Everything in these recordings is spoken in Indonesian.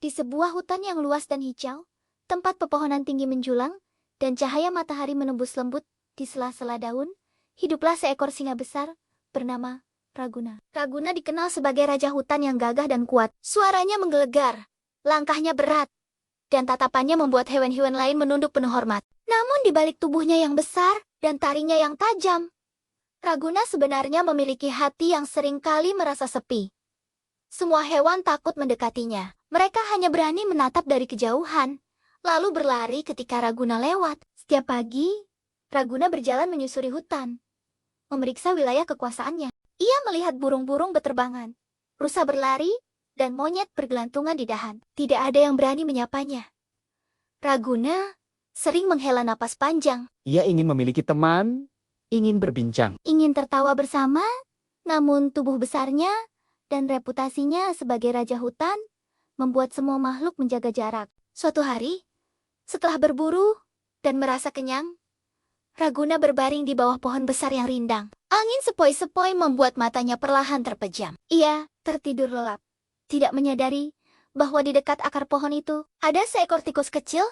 Di sebuah hutan yang luas dan hijau, tempat pepohonan tinggi menjulang, dan cahaya matahari menembus lembut di sela-sela daun, hiduplah seekor singa besar bernama Raguna. Raguna dikenal sebagai raja hutan yang gagah dan kuat. Suaranya menggelegar, langkahnya berat, dan tatapannya membuat hewan-hewan lain menunduk penuh hormat. Namun di balik tubuhnya yang besar dan taringnya yang tajam, Raguna sebenarnya memiliki hati yang seringkali merasa sepi. Semua hewan takut mendekatinya. Mereka hanya berani menatap dari kejauhan, lalu berlari ketika Raguna lewat. Setiap pagi, Raguna berjalan menyusuri hutan, memeriksa wilayah kekuasaannya. Ia melihat burung-burung berterbangan, rusa berlari, dan monyet bergelantungan di dahan. Tidak ada yang berani menyapanya. Raguna sering menghela napas panjang. Ia ingin memiliki teman, ingin berbincang. Ingin tertawa bersama, namun tubuh besarnya dan reputasinya sebagai raja hutan membuat semua makhluk menjaga jarak. Suatu hari, setelah berburu dan merasa kenyang, Raguna berbaring di bawah pohon besar yang rindang. Angin sepoi-sepoi membuat matanya perlahan terpejam. Ia tertidur lelap, tidak menyadari bahwa di dekat akar pohon itu ada seekor tikus kecil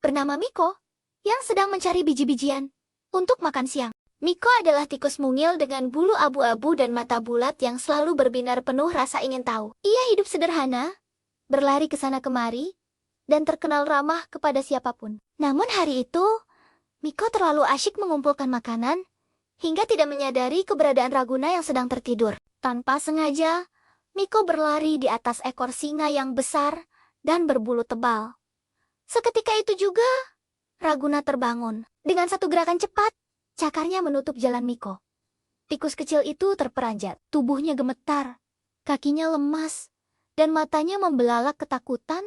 bernama Miko yang sedang mencari biji-bijian untuk makan siang. Miko adalah tikus mungil dengan bulu abu-abu dan mata bulat yang selalu berbinar penuh rasa ingin tahu. Ia hidup sederhana, berlari ke sana kemari, dan terkenal ramah kepada siapapun. Namun hari itu, Miko terlalu asyik mengumpulkan makanan, hingga tidak menyadari keberadaan Raguna yang sedang tertidur. Tanpa sengaja, Miko berlari di atas ekor singa yang besar dan berbulu tebal. Seketika itu juga, Raguna terbangun. Dengan satu gerakan cepat, cakarnya menutup jalan Miko. Tikus kecil itu terperanjat, tubuhnya gemetar, kakinya lemas, dan matanya membelalak ketakutan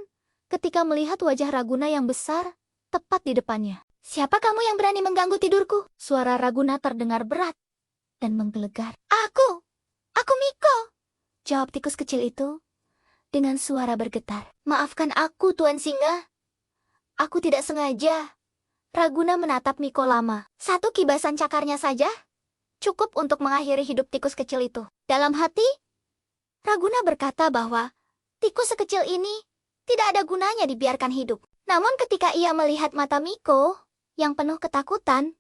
ketika melihat wajah Raguna yang besar tepat di depannya. "Siapa kamu yang berani mengganggu tidurku?" Suara Raguna terdengar berat dan menggelegar. Aku Miko," jawab tikus kecil itu dengan suara bergetar. "Maafkan aku, Tuan Singa. Aku tidak sengaja." Raguna menatap Miko lama. Satu kibasan cakarnya saja cukup untuk mengakhiri hidup tikus kecil itu. Dalam hati, Raguna berkata bahwa tikus sekecil ini tidak ada gunanya dibiarkan hidup. Namun ketika ia melihat mata Miko yang penuh ketakutan,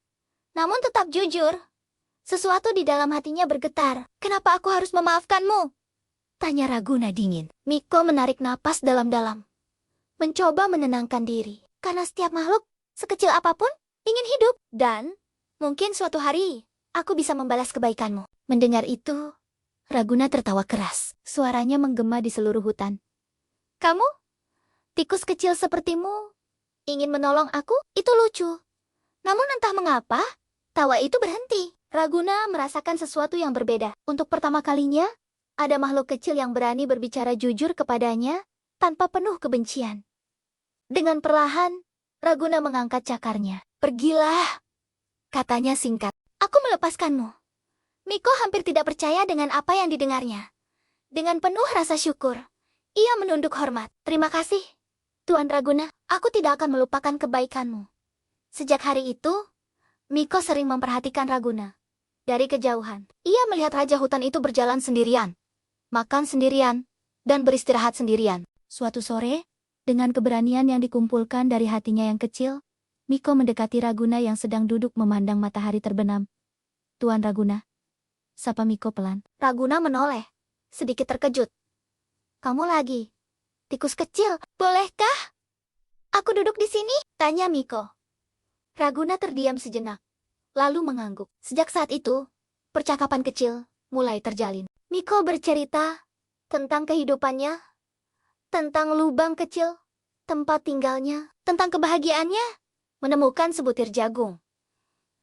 namun tetap jujur, sesuatu di dalam hatinya bergetar. "Kenapa aku harus memaafkanmu?" tanya Raguna dingin. Miko menarik napas dalam-dalam, mencoba menenangkan diri. Karena setiap makhluk, sekecil apapun, ingin hidup. Dan mungkin suatu hari, aku bisa membalas kebaikanmu. Mendengar itu, Raguna tertawa keras. Suaranya menggema di seluruh hutan. "Kamu? Tikus kecil sepertimu ingin menolong aku? Itu lucu." Namun entah mengapa, tawa itu berhenti. Raguna merasakan sesuatu yang berbeda. Untuk pertama kalinya, ada makhluk kecil yang berani berbicara jujur kepadanya tanpa penuh kebencian. Dengan perlahan, Raguna mengangkat cakarnya. "Pergilah," katanya singkat. "Aku melepaskanmu." Miko hampir tidak percaya dengan apa yang didengarnya. Dengan penuh rasa syukur, ia menunduk hormat. "Terima kasih, Tuan Raguna. Aku tidak akan melupakan kebaikanmu." Sejak hari itu, Miko sering memperhatikan Raguna. Dari kejauhan, ia melihat raja hutan itu berjalan sendirian, makan sendirian, dan beristirahat sendirian. Suatu sore, dengan keberanian yang dikumpulkan dari hatinya yang kecil, Miko mendekati Raguna yang sedang duduk memandang matahari terbenam. "Tuan Raguna," sapa Miko pelan. Raguna menoleh, sedikit terkejut. "Kamu lagi? Tikus kecil, bolehkah aku duduk di sini?" tanya Miko. Raguna terdiam sejenak, lalu mengangguk. Sejak saat itu, percakapan kecil mulai terjalin. Miko bercerita tentang kehidupannya, tentang lubang kecil, tempat tinggalnya, tentang kebahagiaannya menemukan sebutir jagung.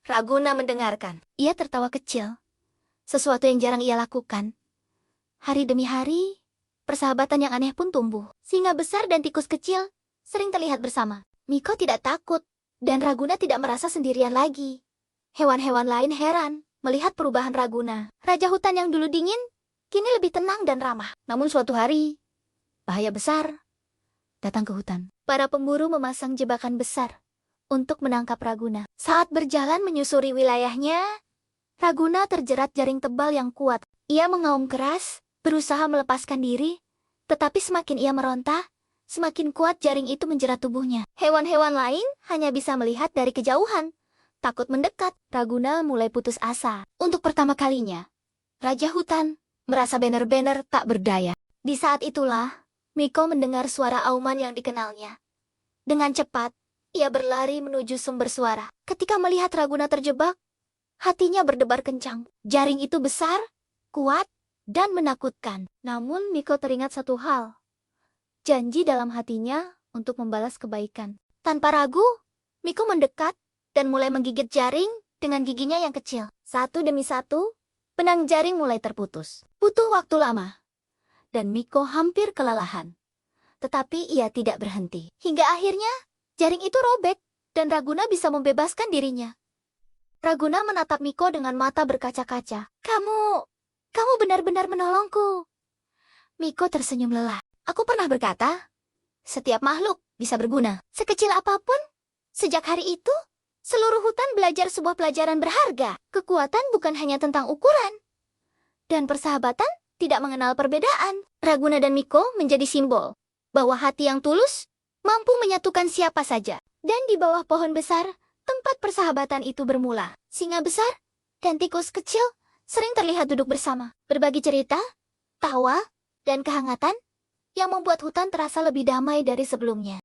Raguna mendengarkan. Ia tertawa kecil, sesuatu yang jarang ia lakukan. Hari demi hari, persahabatan yang aneh pun tumbuh. Singa besar dan tikus kecil sering terlihat bersama. Miko tidak takut, dan Raguna tidak merasa sendirian lagi. Hewan-hewan lain heran melihat perubahan Raguna. Raja hutan yang dulu dingin, kini lebih tenang dan ramah. Namun suatu hari, bahaya besar datang ke hutan. Para pemburu memasang jebakan besar untuk menangkap Raguna. Saat berjalan menyusuri wilayahnya, Raguna terjerat jaring tebal yang kuat. Ia mengaum keras, berusaha melepaskan diri, tetapi semakin ia meronta, Semakin kuat jaring itu menjerat tubuhnya. Hewan-hewan lain hanya bisa melihat dari kejauhan. Takut mendekat, Raguna mulai putus asa. Untuk pertama kalinya, Raja Hutan merasa benar-benar tak berdaya. Di saat itulah, Miko mendengar suara auman yang dikenalnya. Dengan cepat, ia berlari menuju sumber suara. Ketika melihat Raguna terjebak, hatinya berdebar kencang. Jaring itu besar, kuat, dan menakutkan. Namun Miko teringat satu hal. Janji dalam hatinya untuk membalas kebaikan. Tanpa ragu, Miko mendekat dan mulai menggigit jaring dengan giginya yang kecil. Satu demi satu, benang jaring mulai terputus. Butuh waktu lama, dan Miko hampir kelelahan. Tetapi ia tidak berhenti. Hingga akhirnya, jaring itu robek, dan Raguna bisa membebaskan dirinya. Raguna menatap Miko dengan mata berkaca-kaca. Kamu benar-benar menolongku. Miko tersenyum lelah. Aku pernah berkata, setiap makhluk bisa berguna. Sekecil apapun, sejak hari itu, seluruh hutan belajar sebuah pelajaran berharga. Kekuatan bukan hanya tentang ukuran. Dan persahabatan tidak mengenal perbedaan. Raguna dan Miko menjadi simbol bahwa hati yang tulus mampu menyatukan siapa saja. Dan di bawah pohon besar, tempat persahabatan itu bermula. Singa besar dan tikus kecil sering terlihat duduk bersama, berbagi cerita, tawa, dan kehangatan yang membuat hutan terasa lebih damai dari sebelumnya.